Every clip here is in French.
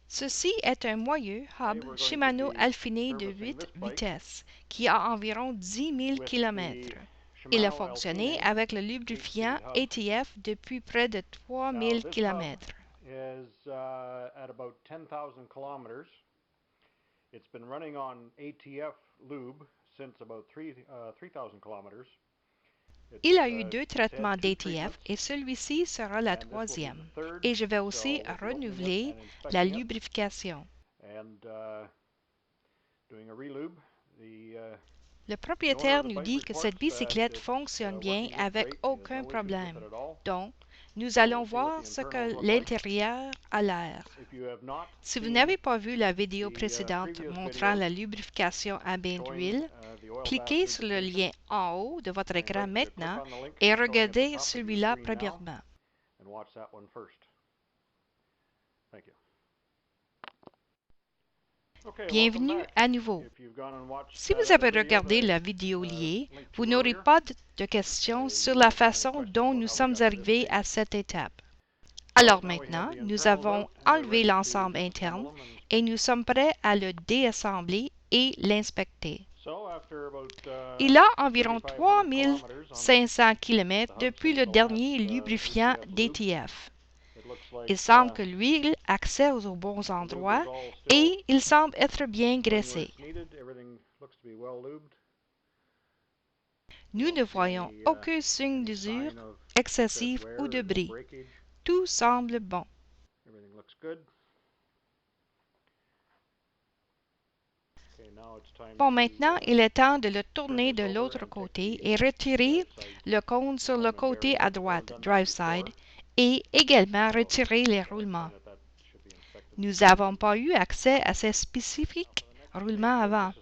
Ceci est un moyeu hub Shimano affiné de 8 vitesses qui a environ 10 000 km. Il a fonctionné avec le lubrifiant ATF depuis près de 3 000 km. Is at about 10,000 kilometers. It's been running on ATF lube since about 3,000 kilometers. Il a eu 2 traitements d'ATF et celui-ci sera la troisième. Et je vais aussi renouveler la lubrification. Le propriétaire nous dit que cette bicyclette fonctionne bien avec aucun problème. Donc, nous allons voir ce que l'intérieur a l'air. Si vous n'avez pas vu la vidéo précédente montrant la lubrification à bain d'huile, cliquez sur le lien en haut de votre écran maintenant et regardez celui-là premièrement. Bienvenue à nouveau. Si vous avez regardé la vidéo liée, vous n'aurez pas de questions sur la façon dont nous sommes arrivés à cette étape. Alors maintenant, nous avons enlevé l'ensemble interne et nous sommes prêts à le déassembler et l'inspecter. Il a environ 3500 km depuis le dernier lubrifiant d'ATF. Il semble que l'huile accède aux bons endroits et il semble être bien graissé. Nous ne voyons aucun signe d'usure excessive ou de bris. Tout semble bon. Bon, maintenant, il est temps de le tourner de l'autre côté et retirer le cône sur le côté à droite, drive side, et également retirer les roulements. Nous n'avons pas eu accès à ces spécifiques roulements avant.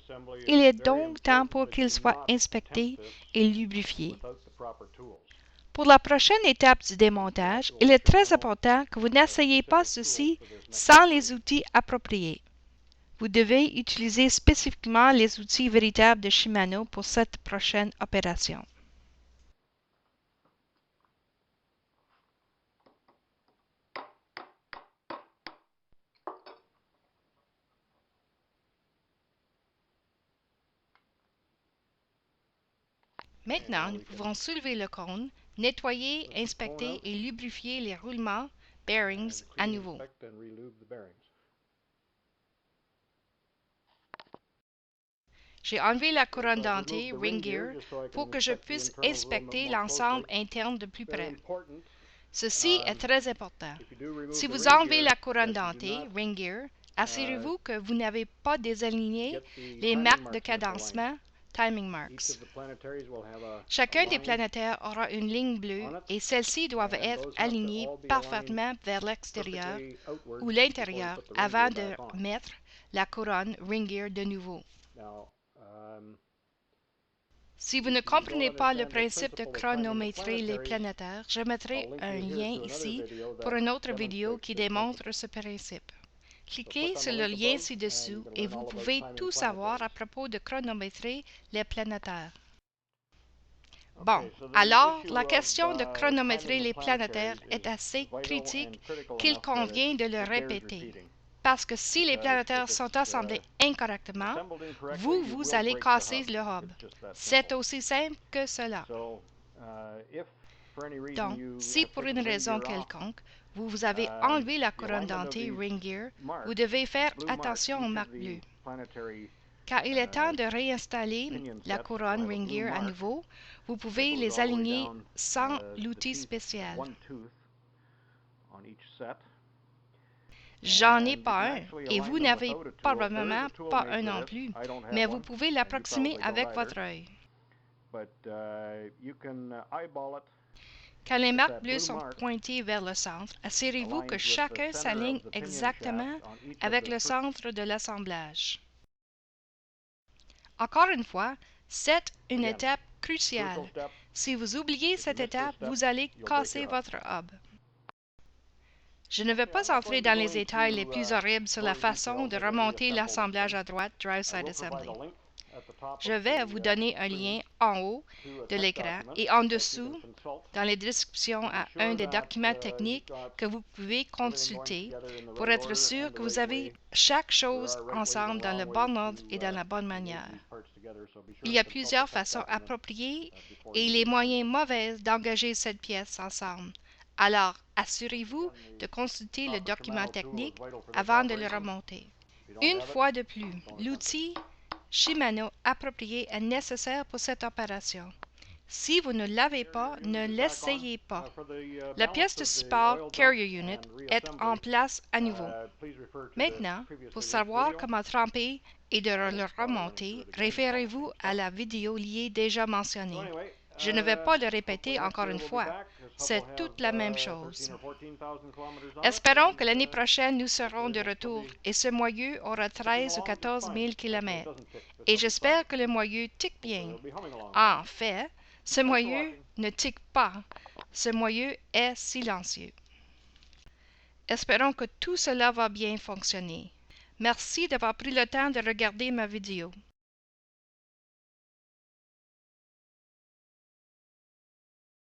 Il est donc temps pour qu'ils soient inspectés et lubrifiés. Pour la prochaine étape du démontage, il est très important que vous n'essayez pas ceci sans les outils appropriés. Vous devez utiliser spécifiquement les outils véritables de Shimano pour cette prochaine opération. Maintenant, nous pouvons soulever le cône, nettoyer, inspecter et lubrifier les roulements, bearings, à nouveau. J'ai enlevé la couronne dentée, ring gear, pour que je puisse inspecter l'ensemble interne de plus près. Ceci est très important. Si vous enlevez la couronne dentée, ring gear, assurez-vous que vous n'avez pas désaligné les marques de cadencement, timing marks. Chacun des planétaires aura une ligne bleue et celles-ci doivent être alignées parfaitement vers l'extérieur ou l'intérieur avant de mettre la couronne ring gear de nouveau. Si vous ne comprenez pas le principe de chronométrer les planétaires, je mettrai un lien ici pour une autre vidéo qui démontre ce principe. Cliquez sur le lien ci-dessous et vous pouvez tout savoir à propos de chronométrer les planétaires. Bon, alors la question de chronométrer les planétaires est assez critique qu'il convient de le répéter. Parce que si les planétaires sont assemblés incorrectement, vous allez casser le hub. C'est aussi simple que cela. Donc, si pour une raison quelconque, vous avez enlevé la couronne dentée ring gear, vous devez faire attention aux marques bleues. Car il est temps de réinstaller la couronne ring gear à nouveau, vous pouvez les aligner sans l'outil spécial. J'en ai pas un, et vous n'avez probablement pas un non plus, mais vous pouvez l'approximer avec votre œil. Quand les marques bleues sont pointées vers le centre, assurez-vous que chacun s'aligne exactement avec le centre de l'assemblage. Encore une fois, c'est une étape cruciale. Si vous oubliez cette étape, vous allez casser votre hub. Je ne vais pas entrer dans les détails les plus horribles sur la façon de remonter l'assemblage à droite, Drive Side Assembly. Je vais vous donner un lien en haut de l'écran et en dessous dans les descriptions à un des documents techniques que vous pouvez consulter pour être sûr que vous avez chaque chose ensemble dans le bon ordre et dans la bonne manière. Il y a plusieurs façons appropriées et les moyens mauvais d'engager cette pièce ensemble. Alors, assurez-vous de consulter le document technique avant de le remonter. Une fois de plus, l'outil Shimano approprié est nécessaire pour cette opération. Si vous ne l'avez pas, ne l'essayez pas. La pièce de support Carrier Unit est en place à nouveau. Maintenant, pour savoir comment tremper et de le remonter, référez-vous à la vidéo liée déjà mentionnée. Je ne vais pas le répéter encore une fois. C'est toute la même chose. Espérons que l'année prochaine, nous serons de retour et ce moyeu aura 13 ou 14 000 km. Et j'espère que le moyeu tique bien. En fait, ce moyeu ne tique pas. Ce moyeu est silencieux. Espérons que tout cela va bien fonctionner. Merci d'avoir pris le temps de regarder ma vidéo.